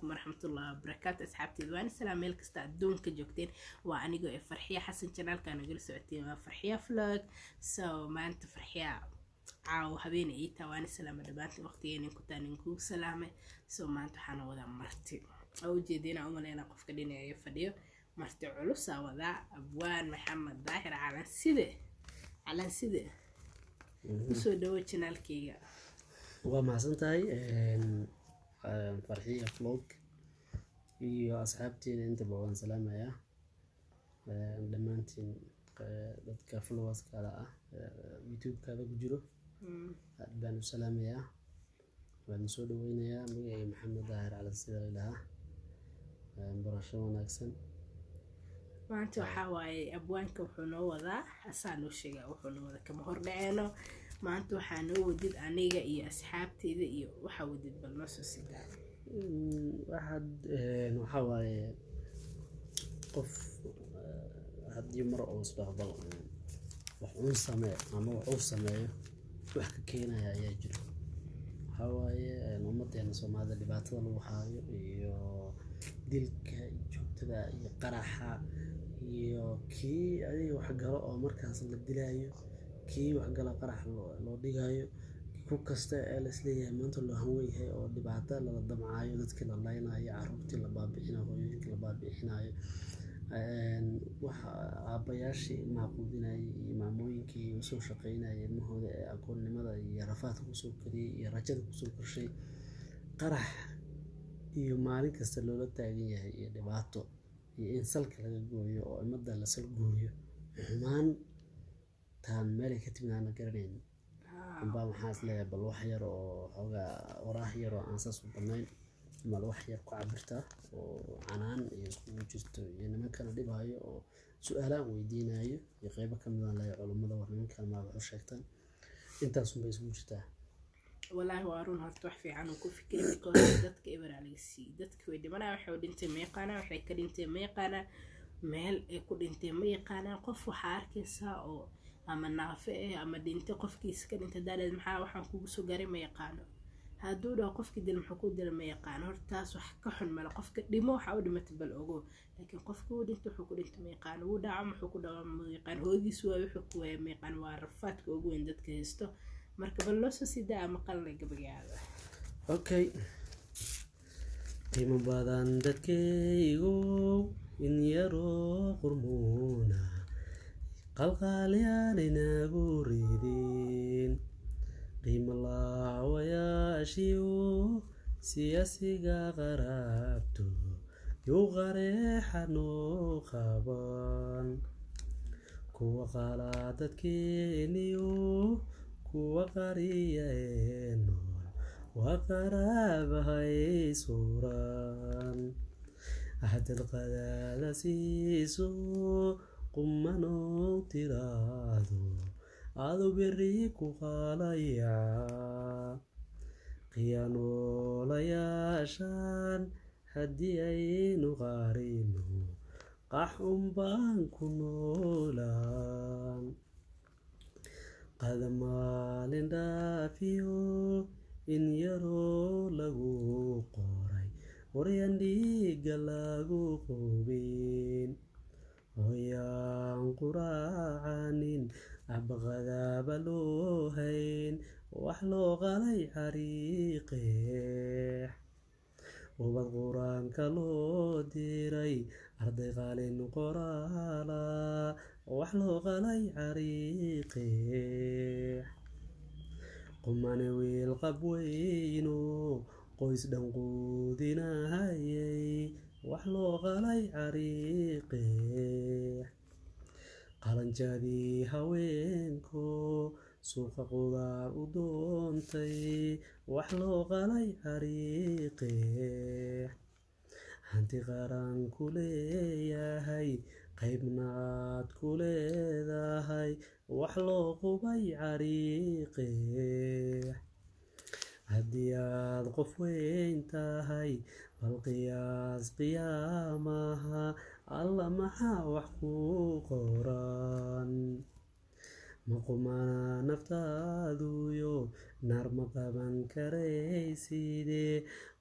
عليكم ورحمة الله وبركاته أصحابتي دوان السلام ميل كستا دون كجوكتين وأنيقو فرحية حسن جنال كانوا جل سعتين فرحية فلوج ما أنت فرحية عاو هبيني إيتا وأنا السلامة دبانتي وقتين كنتان نكو سلامة ما أنت حانا وذا مرتي أو جدينا عملينا قف كدينا يفديو مرتي علوسا وذا أبوان محمد ظاهر على سيدة وسو دو جنال كيغا ومحسنتهاي فرحية فلوج iyo asxaabteena inta badan salaamaya dhamaantiin dadka followers kala ah YouTube kaada ku jiro aad baan u salaamayaa waan soo dhaweynayaa magacayga Maxamed Daahir Cali sida ilaha barasho wanaagsan maanta waxa waaye abwaanka wuxuu noo wadaa asaan u sheegay wuxuu noo wadaa kama hor dhaceeno maanta waxaa noo wadid aniga iyo asxaabteeda iyo waxa wadid bal noo soo sidaa waxa waaye qof haddii mar oo isdhaxdal wax uu sameeyo ama uu sameeyo wax ka keenaya ayaa jiro waxa waaye ummadeena Soomaalida dhibaatada lagu haayo iyo dilka joogtada iyo qaraxa iyo kii adiga wax galo oo markaas la dilaayo kii wax galo qarax loo dhigayo ku kasta ee la isleeyahay maanta loo hanweeyay oo dhibaato la damcaayo dadkii la laynayo carruurtii la baabicinayo hooyooyinkii la baabicinayo waxa aabayaashii ilmaha iyo maamooyinkii soo shaqeynayay ilmahooda ee aqoonnimada iyo rafaadka ku soo kariyay iyo rajada ku soo korshay qarax iyo maalin kasta loola taagan yahay iyo dhibaato iyo in salka laga gooyo oo ummadda la sal gooyo xumaan taan meel ka timaana garanayno baa maxaa isleeyahay bal wax yar oo xogaa waraah yar oo aan saas u banayn mal wax yar ku cabirta oo canaan iyo isku jirto iyo nimanka dhibayo oo su'aalaan weydiinayo iyo qaybo kamid ah la culimada warninka ma wax u sheegtaan intaas un bay isku jirtaa والله وارون هرتوح في عنو كفكر كل دتك إبر على السي دتك ودي ما أنا وحود أنت ميقانا وحيك أنت ميقانا مهل يكون أنت ميقانا قف وحارك ساء أما نافع أما دي أنت قف كيس كان أنت دال المحا وحنكو سجاري ميقانا هادو ده قف كده المحكو ده ميقانا هرتاس وحكحن ملا قف كده مو حاول ما تبل أجو لكن قف كده أنت حكو أنت ميقانا وده عم حكو ده ميقانا هو دي سوا يحكو ميقانا وعرفات كوجو عندك كيستو marka bal loo soo sidaa maqalay gabadhaada okay qiimo badan dadkaygu in yaro qurmoona qalqalyaan inagu ridin qiimo laawayaashiyo siyaasiga qarabto yoo qareexano qaban kuwa qala dadkeeniyo وقريين وقرابها سوران أحد القلال سيسو قمنو ترادو عادو بريكو خاليا قيانو لياشان حدي أينو غارينو قحم بانكو نولان هذا مالين دافيو إن يرو لغو قوري وريان ديقا لغو قوبين ويان قراعانين أبغذا بلوهين وحلو غلي حريقيح وبالقران كالو ديري أرضي غالين قرالا وحلو غلي عريقيح قماني ويلقبوينو قويس دنقودنا هايي وحلو غلي عريقيح qalanjadii haweenko suuqa qudaar u doontay wax loo qalay xariiqeex hanti qaran ku leeyahay qaybna aad ku leedahay wax loo qubay xariiqeex haddii aad qof weyn tahay bal qiyaas qiyaamaha alla maxaa wax ku qoran maqumana naftaaduyo naar ma qaban karayside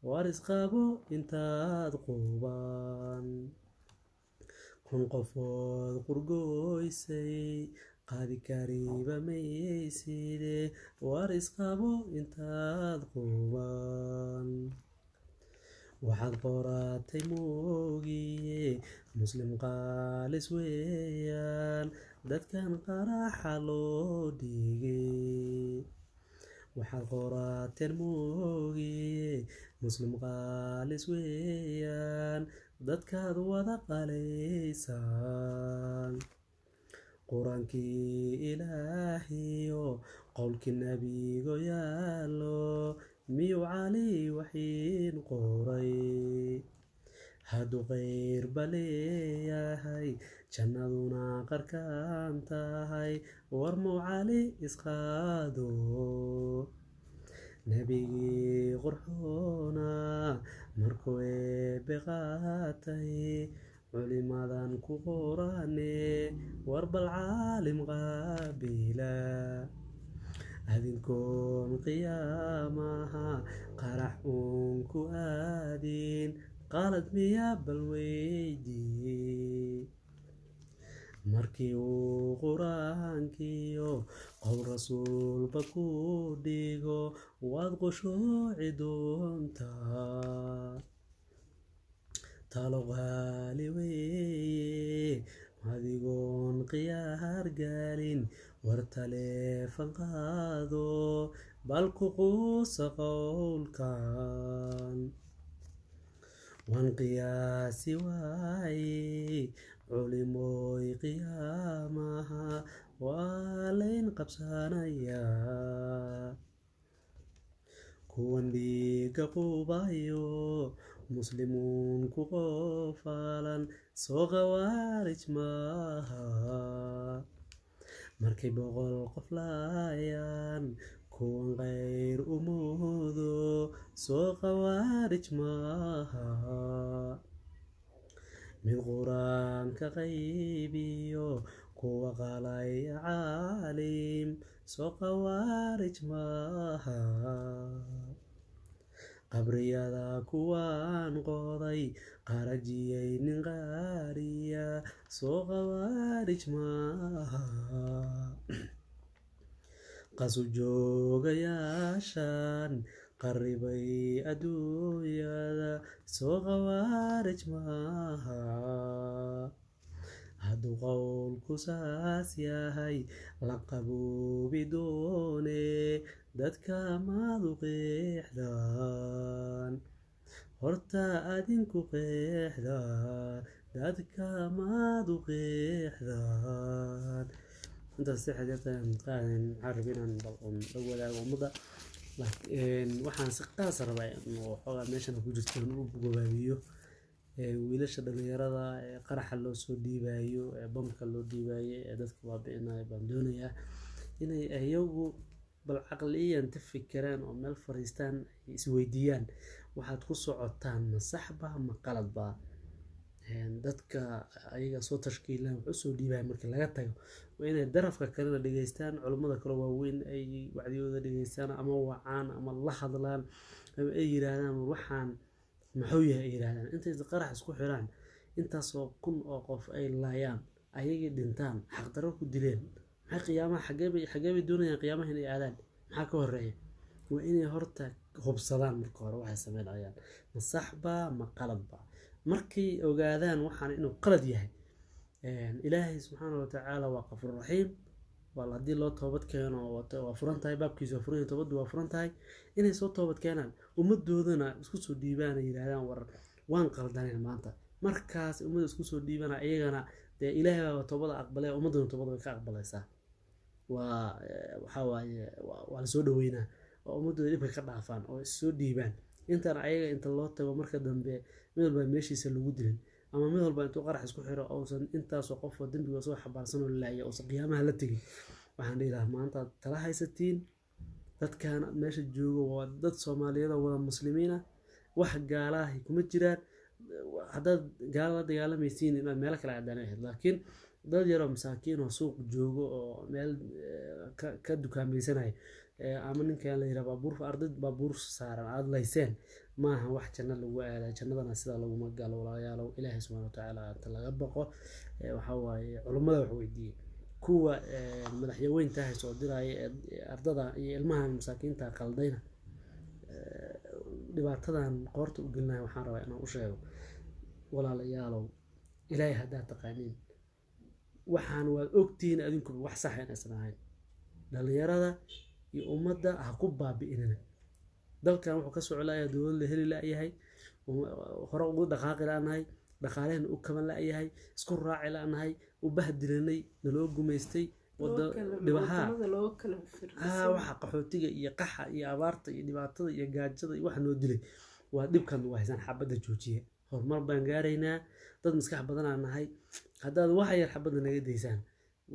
war isqabo intaad quban kun qofood qurgoysay qaadi kariba mayside war isqabo intaad quban waxaad qoratay moogiye muslim qaalis weeyaan dadkan qaraxa loo dhigay waxaad qorateen moogiye muslim qaalis weeyaan dadkaad wada qalaysaan qur-aankii ilaahiyo qowlkii nabigo yaalo miyuu cali waxiin qoray hadduu khayr ba leeyahay jannaduna qarkaan tahay war muu cali isqaado nabigii qurxoona markuu eebbe qaatay culimadan ku qorane war bal caalim qaabila adinkoon qiyaamaha qarax uun ku aadin qalad miyaa bal weydii markii uu qur-aankiyo qowl rasuulba ku dhigo waad qushooci doontaa talo qaali weeye adigoon khiyaar gaalin war taleefan qaado bal ku quusa qowlkan waan qiyaasi waaye culimoy qiyaamaha waa layn qabsanayaa kuwan dhiiga qubayo muslimuun ku qoofalan soo qawaarij maaha markay 100 qof laayaan kuwan qayr u moodo soo qawaarij maaha mid qur-aanka qaybiyo kuwa qalay caalim soo qawaarij maaha qabriyada kuwaan qoday qarajiyay nin qaariya soo qawaarij maaha qasu joogayaashan qaribay adduunyada soo qawaarij maaha hadduu qowlku saas yahay la qaboobi doone dadka maad u qeexdaan horta adinku qeexdaan dadka maad u qeexdaan intaas saxdeetan qaadan carabinaan balqon wadaago umada waxaan si qaas rabaa inuu xogaa meeshan ku jirto inuu gobaabiyo wiilasha dhalinyarada ee qaraxa loo soo dhiibayo ee bamka loo dhiibayo ee dadka baabi'inaya baan doonayaa inay ayagu bal caqliyan tafikiraan oo meel fariistaan ay isweydiiyaan waxaad ku socotaan ma saxba ma qaladba dadka ayaga soo tashkiilaan wax usoo dhiibaya markii laga tago waa inay darafka kalena dhegeystaan culimmada kale waaweyn ay wacdiyooda dhegeystaan ama wacaan ama la hadlaan ama ay yiraahdaan waxaan muxuu yahay ay yiraahdaan intay qarax isku xiraan intaasoo kun oo qof ay laayaan ayagii dhintaan xaqdaro ku dileen maxay qiyaamaha xageebay doonayaan qiyaamaha inay aadaan maxaa ka horeeya waa inay horta hubsadaan marka hore waxay sameynayaan ma saxba ma qaladba markay ogaadaan waxaan inuu qalad yahay ilaahay subxaanahu wa tacaala waa qafuur raxiim wal hadii loo toobad keeno waa furan tahay baabkiisa waa furan toobadu waa furan tahay inay soo toobad keenaan ummadoodana isku soo dhiibaan ay yiraahdaan war waan qaldaneen maanta markaas ummada isku soo dhiibana ayagana ilaahay baa toobada aqbalay ummaduna toobada way ka aqbalaysaa waxa waaye waa la soo dhaweynaa oo ummadooda dhibka ka dhaafaan oo is soo dhiibaan intaan ayaga inta loo tago marka dambe mid walba meeshiisa lagu dilin ama mid walba intuu qarax isku xiro uusan intaasoo qof oo dambiga soo xabaarsan oo laaya uusan qiyaamaha la tegin waxaan dhihi lahaa maanta tala haysatiin dadkan meesha jooga waa dad Soomaaliyeed oo wada muslimiina wax gaalaha kuma jiraan haddaad gaala la dagaalamaysiin inaad meel kale aadaan ahayd laakiin dad yaroo masaakiin oo suuq joogo oo meel ka dukaamaysanaya ama ninkan la yiraahdo baabuur saaran aad layseen maaha wax janno lagu aaday. jannadana sida laguma galo walaalayaal. ilaahay subhanahu wa ta'ala inta laga baqo waxa waaye culimada wax weydiiyay kuwa madaxweynta ah soo diray ardada iyo ilmaha masaakiinta qaldayna dhibaatadan qoorta u gelnaa. waxaan rabaa inaan u sheego walaalayaal ilaahay hadaa taqaaniin waxaan waad ogtiin adinku wax sax ah inaysan ahayn. dhalinyarada iyo ummadda ha ku baabi'inina. dalkan wuxuu ka socolayaa dowlad la heli la'yahay hore ugu dhaqaaqi la'nahay dhaqaaleena u kaban la'yahay isku raaci la'nahay u bahdilanay naloo gumaystay dhibaha waxa qaxootiga iyo qaxa iyo abaarta iyo dhibaatada iyo gaajada iyo waxa noo dilay waa dhibkan u haysan. xabadda joojiye horumar baan gaaraynaa. dad maskax badan aan nahay. haddaad waxa yar xabadda naga daysaan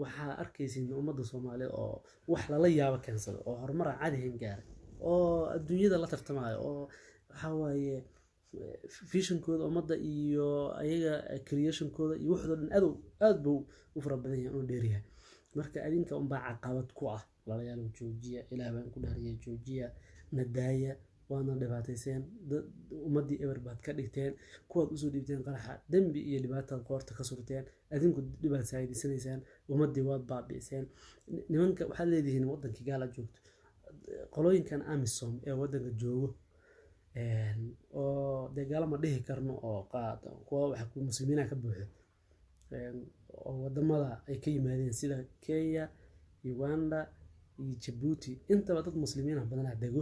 waxaa arkaysiin ummadda Soomaaliyeed oo wax lala yaabo keensado oo horumar caadi ahayn gaaray oo adduunyada la tartamayo oo waxa waaye vision-kooda ummadda iyo ayaga creation-kooda iyo waxooda dhan aad buu u fara badan yahay oo dheeriyahay. marka adinka baa caqabad ku ah walaalayaal. joojiya ilaah baan ku dhaariyay joojiya nadaaya waana dhibaatayseen ummadii eber baad ka dhigteen kuwaad usoo dhiibteen qaraxa dambi iyo dhibaataad qoorta ka surteen adinku dhibaat saayidisanaysaan ummadii waad baabi'iseen. nimanka waxaad leedihiin wadankii gaala joogto qolooyinkan AMISOM ee wadanka joogo oo dagaal ma dhihi karno oo qaad kuwa waxa ku muslimiina ka buuxo oo wadamada ay ka yimaadeen sida Kenya, Uganda iyo Djibouti intaba dad muslimiin badan dego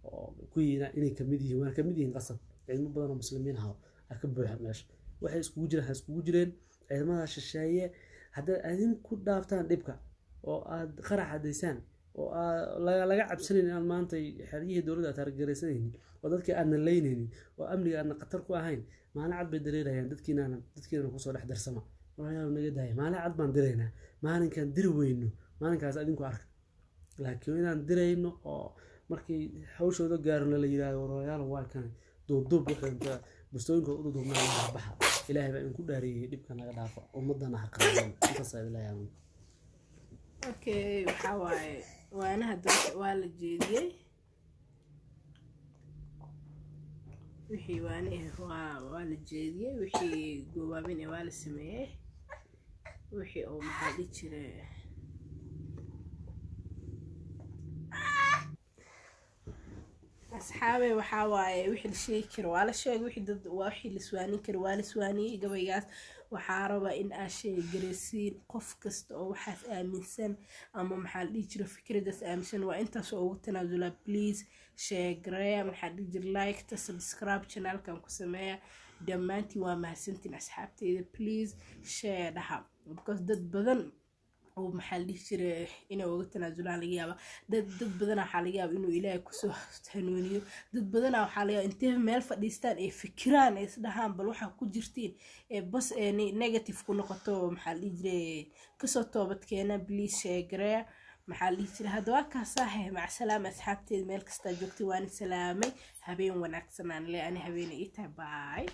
oo ku yiina inay kamid yihiin qasab cilmo badan oo muslimiin ah ka buuxa meesha. waxay iskugu jireen ciidamada shisheeye. hadda adinku dhaaftaan dhibka oo aad qarax hadaysaan oo laga cabsanin in maanta xeriyihii dawladda targeeraysanayeen oo dadkii aan leeynaynin oo amniga aan qatar ku ahayn maalin cad bay dareerayaan dadkiina ku soo dhex darsama. walaalayaal naga daayay maalin cad baan direynaa maalinkan diri weyno maalinkaas adinku arka. laakiin inaan direyno oo markii hawshooda gaarno la yiraahdo walaalayaal waa kan duub waxaan bustooyinkooda u duubnaa baxa. ilaahay baa in ku dhaariyay dhibka naga dhaafo ummadana ha qaadan inta saadilaayaa. okay waxa waaye waana hadda waa la jeediyay wixii waana waa la jeediyay wixii go'aamin waa la sameeyay wixii oo maxaa jiray asxaabe waxa waaye wixii la sheegi karo waa la sheegay wixii dad wixii la suwaanin karo waa la suwaaniyay gabaygaas. waxaa rabaa in aan sheegareysiin qof kasta oo waxaas aaminsan ama maxaa la dhihi jiray fikradaas aaminsan waa intaas oo ugu tanaasula. please sheegareeya maxaa la dhihi jiray like ta subscribe channelkan ku sameeya. dhammaantiin waa mahadsantiin asxaabteyda. please share dhaha because dad badan oo maxaa la dhihi jiray inay uga tanaasulaan laga yaaba. dad badan waxaa laga yaaba inuu ilaahay kusoo hanuuniyo. dad badan waxaa laga yaaba intee meel fadhiistaan ee fikiraan ee isdhahaan bal waxa ku jirtiin ee bas ee negative ku noqoto maxaa la dhihi jiray kasoo toobadkeena. please sheegareeya maxaa la dhihi jiray. hadda waa kaasahay mac salaam asxaabteeda meel kasta joogtay waan salaamay. habeen wanaagsan aan leeyahay habeen ii tahay bye.